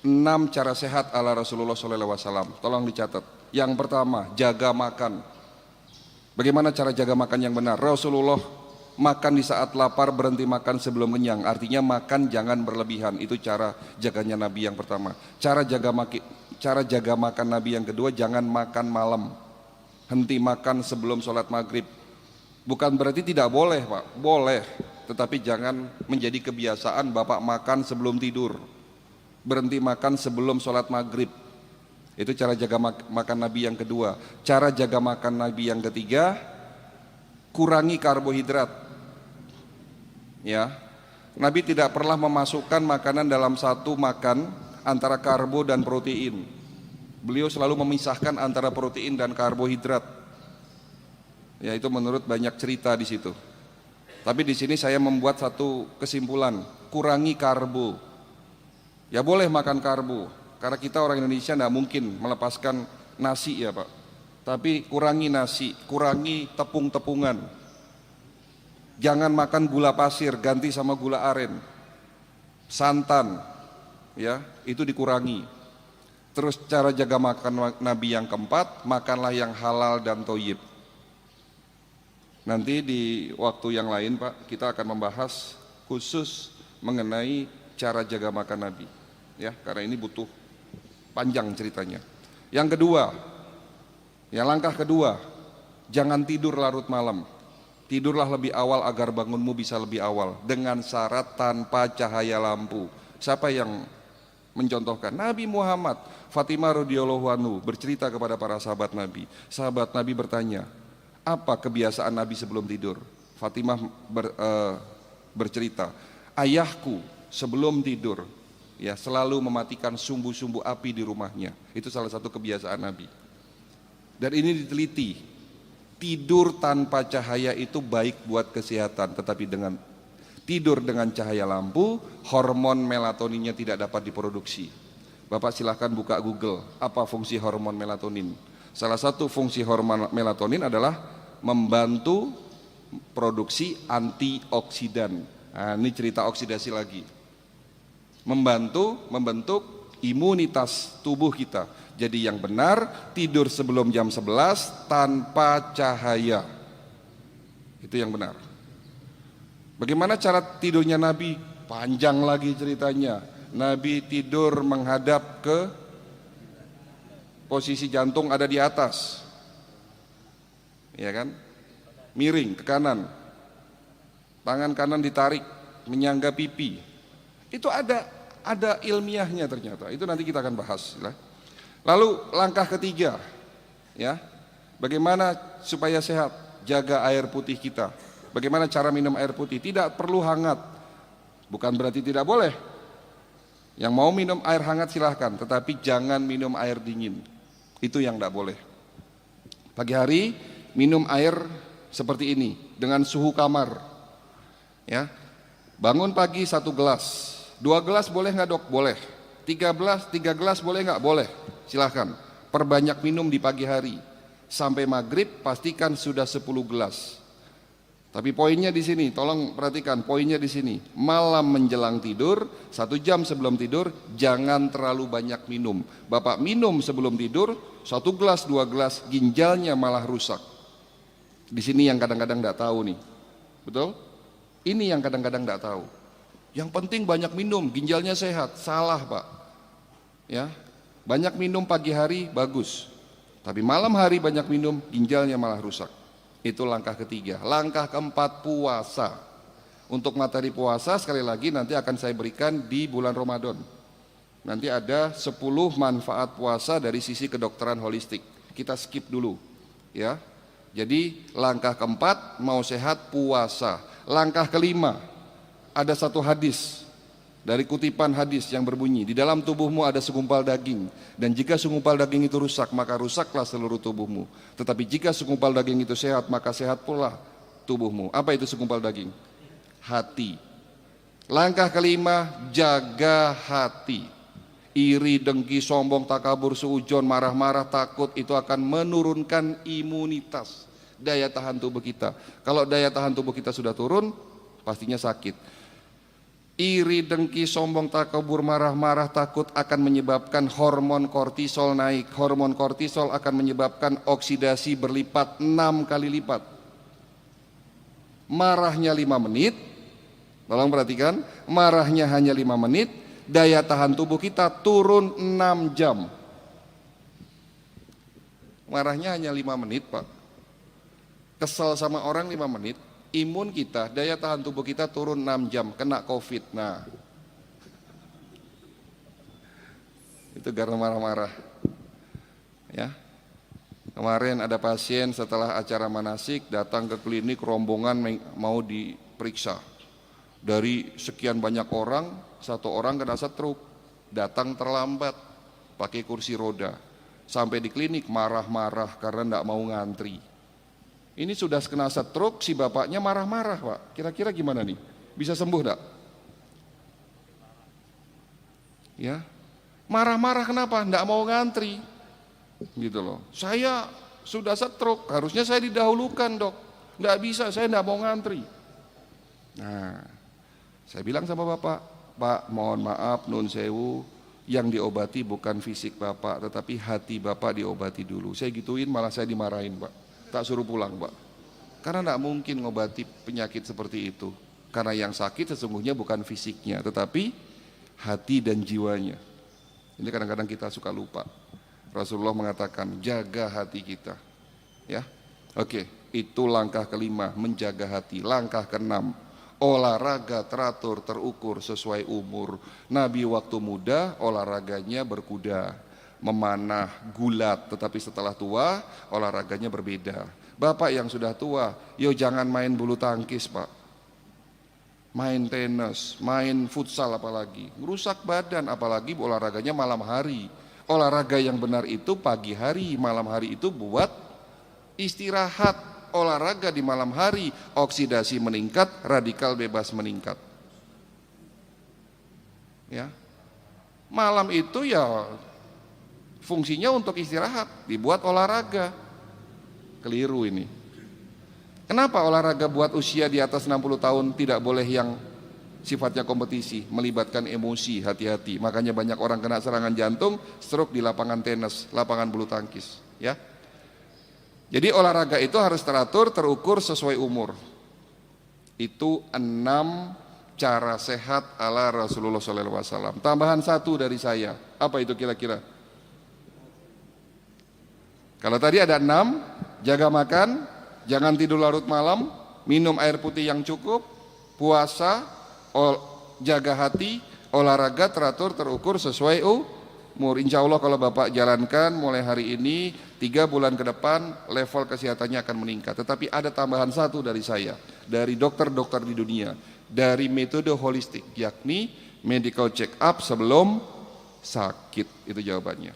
6 cara sehat ala Rasulullah SAW. Tolong dicatat. Yang pertama, jaga makan. Bagaimana cara jaga makan yang benar? Rasulullah makan di saat lapar, berhenti makan sebelum kenyang. Artinya makan jangan berlebihan. Itu cara jaganya Nabi yang pertama. Cara jaga makan Nabi yang kedua, jangan makan malam. Henti makan sebelum sholat maghrib. Bukan berarti tidak boleh, Pak. Boleh. Tetapi jangan menjadi kebiasaan Bapak makan sebelum tidur. Berhenti makan sebelum sholat maghrib. Itu cara jaga makan Nabi yang kedua. Cara jaga makan Nabi yang ketiga, kurangi karbohidrat. Ya, Nabi tidak pernah memasukkan makanan dalam satu makan antara karbo dan protein. Beliau selalu memisahkan antara protein dan karbohidrat. Ya, itu menurut banyak cerita di situ. Tapi di sini saya membuat satu kesimpulan, kurangi karbo. Ya boleh makan karbo, karena kita orang Indonesia tidak mungkin melepaskan nasi ya Pak. Tapi kurangi nasi, kurangi tepung-tepungan. Jangan makan gula pasir, ganti sama gula aren. Santan, ya itu dikurangi. Terus cara jaga makan Nabi yang keempat, makanlah yang halal dan thayyib. Nanti di waktu yang lain Pak, kita akan membahas khusus mengenai cara jaga makan Nabi. Ya, karena ini butuh panjang ceritanya. Yang kedua, ya langkah kedua, jangan tidur larut malam. Tidurlah lebih awal agar bangunmu bisa lebih awal, dengan syarat tanpa cahaya lampu. Siapa yang mencontohkan? Nabi Muhammad. Fatimah radhiyallahu anhu bercerita kepada para sahabat Nabi. Sahabat Nabi bertanya, apa kebiasaan Nabi sebelum tidur? Fatimah bercerita, ayahku sebelum tidur ya selalu mematikan sumbu-sumbu api di rumahnya. Itu salah satu kebiasaan Nabi. Dan ini diteliti, tidur tanpa cahaya itu baik buat kesehatan, tetapi dengan tidur dengan cahaya lampu, hormon melatoninnya tidak dapat diproduksi. Bapak silahkan buka Google, apa fungsi hormon melatonin. Salah satu fungsi hormon melatonin adalah membantu produksi antioksidan. Nah, ini cerita oksidasi lagi. Membantu membentuk imunitas tubuh kita. Jadi yang benar, tidur sebelum jam 11 tanpa cahaya. Itu yang benar. Bagaimana cara tidurnya Nabi? Panjang lagi ceritanya. Nabi tidur menghadap ke posisi jantung ada di atas. Ya kan? Miring ke kanan. Tangan kanan ditarik menyangga pipi. Itu ada ilmiahnya ternyata. Itu nanti kita akan bahas. Lalu langkah ketiga, ya, bagaimana supaya sehat? Jaga air putih kita. Bagaimana cara minum air putih? Tidak perlu hangat. Bukan berarti tidak boleh. Yang mau minum air hangat silahkan, tetapi jangan minum air dingin. Itu yang tidak boleh. Pagi hari minum air seperti ini dengan suhu kamar. Ya, bangun pagi 1 gelas. 2 gelas boleh nggak dok? Boleh. 3 gelas boleh nggak? Boleh. Silahkan. Perbanyak minum di pagi hari. Sampai maghrib pastikan sudah 10 gelas. Tapi poinnya di sini, tolong perhatikan poinnya di sini. Malam menjelang tidur, 1 jam sebelum tidur, jangan terlalu banyak minum. Bapak minum sebelum tidur, 1 gelas, 2 gelas, ginjalnya malah rusak. Di sini yang kadang-kadang nggak tahu nih, betul? Ini yang kadang-kadang nggak tahu. Yang penting banyak minum, ginjalnya sehat. Salah Pak. Ya, banyak minum pagi hari bagus, tapi malam hari banyak minum, ginjalnya malah rusak. Itu langkah ketiga. Langkah keempat, puasa. Untuk materi puasa sekali lagi nanti akan saya berikan di bulan Ramadan. Nanti ada 10 manfaat puasa dari sisi kedokteran holistik. Kita skip dulu, ya. Jadi langkah keempat, mau sehat puasa. Langkah kelima, ada satu hadis dari kutipan hadis yang berbunyi, di dalam tubuhmu ada segumpal daging, dan jika segumpal daging itu rusak, maka rusaklah seluruh tubuhmu. Tetapi jika segumpal daging itu sehat, maka sehat pula tubuhmu. Apa itu segumpal daging? Hati. Langkah kelima, jaga hati. Iri, dengki, sombong, takabur, suujon, marah-marah, takut, itu akan menurunkan imunitas, daya tahan tubuh kita. Kalau daya tahan tubuh kita sudah turun, pastinya sakit. Iri, dengki, sombong, takabur, marah-marah, takut akan menyebabkan hormon kortisol naik. Hormon kortisol akan menyebabkan oksidasi berlipat 6 kali lipat. Marahnya 5 menit, tolong perhatikan, marahnya hanya 5 menit, daya tahan tubuh kita turun 6 jam. Marahnya hanya 5 menit, Pak. Kesel sama orang 5 menit, imun kita, daya tahan tubuh kita turun 6 jam, kena COVID. Nah, itu karena marah-marah. Ya, kemarin ada pasien setelah acara manasik datang ke klinik, rombongan mau diperiksa. Dari sekian banyak orang, 1 orang kena stroke, datang terlambat, pakai kursi roda. Sampai di klinik marah-marah karena tidak mau ngantri. Ini sudah kena stroke, si bapaknya marah-marah, Pak. Kira-kira gimana nih? Bisa sembuh enggak? Ya, marah-marah kenapa? Enggak mau ngantri, gitu loh. Saya sudah stroke, harusnya saya didahulukan, dok. Enggak bisa, saya enggak mau ngantri. Nah, saya bilang sama bapak, Pak, mohon maaf, nun sewu, yang diobati bukan fisik bapak, tetapi hati bapak diobati dulu. Saya gituin, malah saya dimarahin, Pak. Tak suruh pulang, Pak. Karena tidak mungkin ngobati penyakit seperti itu. Karena yang sakit sesungguhnya bukan fisiknya, tetapi hati dan jiwanya. Ini kadang-kadang kita suka lupa. Rasulullah mengatakan, jaga hati kita. Ya, oke, itu langkah kelima, menjaga hati. Langkah keenam, olahraga teratur, terukur sesuai umur. Nabi waktu muda olahraganya berkuda, memanah, gulat, tetapi setelah tua olahraganya berbeda. Bapak yang sudah tua, yo jangan main bulu tangkis, Pak. Main tenis, main futsal apalagi, merusak badan, apalagi olahraganya malam hari. Olahraga yang benar itu pagi hari, malam hari itu buat istirahat. Olahraga di malam hari, oksidasi meningkat, radikal bebas meningkat. Ya. Malam itu ya fungsinya untuk istirahat, dibuat olahraga. Keliru ini. Kenapa olahraga buat usia di atas 60 tahun tidak boleh yang sifatnya kompetisi, melibatkan emosi, hati-hati. Makanya banyak orang kena serangan jantung, stroke di lapangan tenis, lapangan bulu tangkis, ya. Jadi olahraga itu harus teratur, terukur sesuai umur. Itu 6 cara sehat ala Rasulullah SAW. Tambahan 1 dari saya, apa itu kira-kira? Kalau tadi ada 6, jaga makan, jangan tidur larut malam, minum air putih yang cukup, puasa, jaga hati, olahraga teratur, terukur sesuai umur. Insya Allah kalau Bapak jalankan mulai hari ini, 3 bulan ke depan level kesehatannya akan meningkat. Tetapi ada tambahan 1 dari saya, dari dokter-dokter di dunia, dari metode holistik, yakni medical check up sebelum sakit. Itu jawabannya.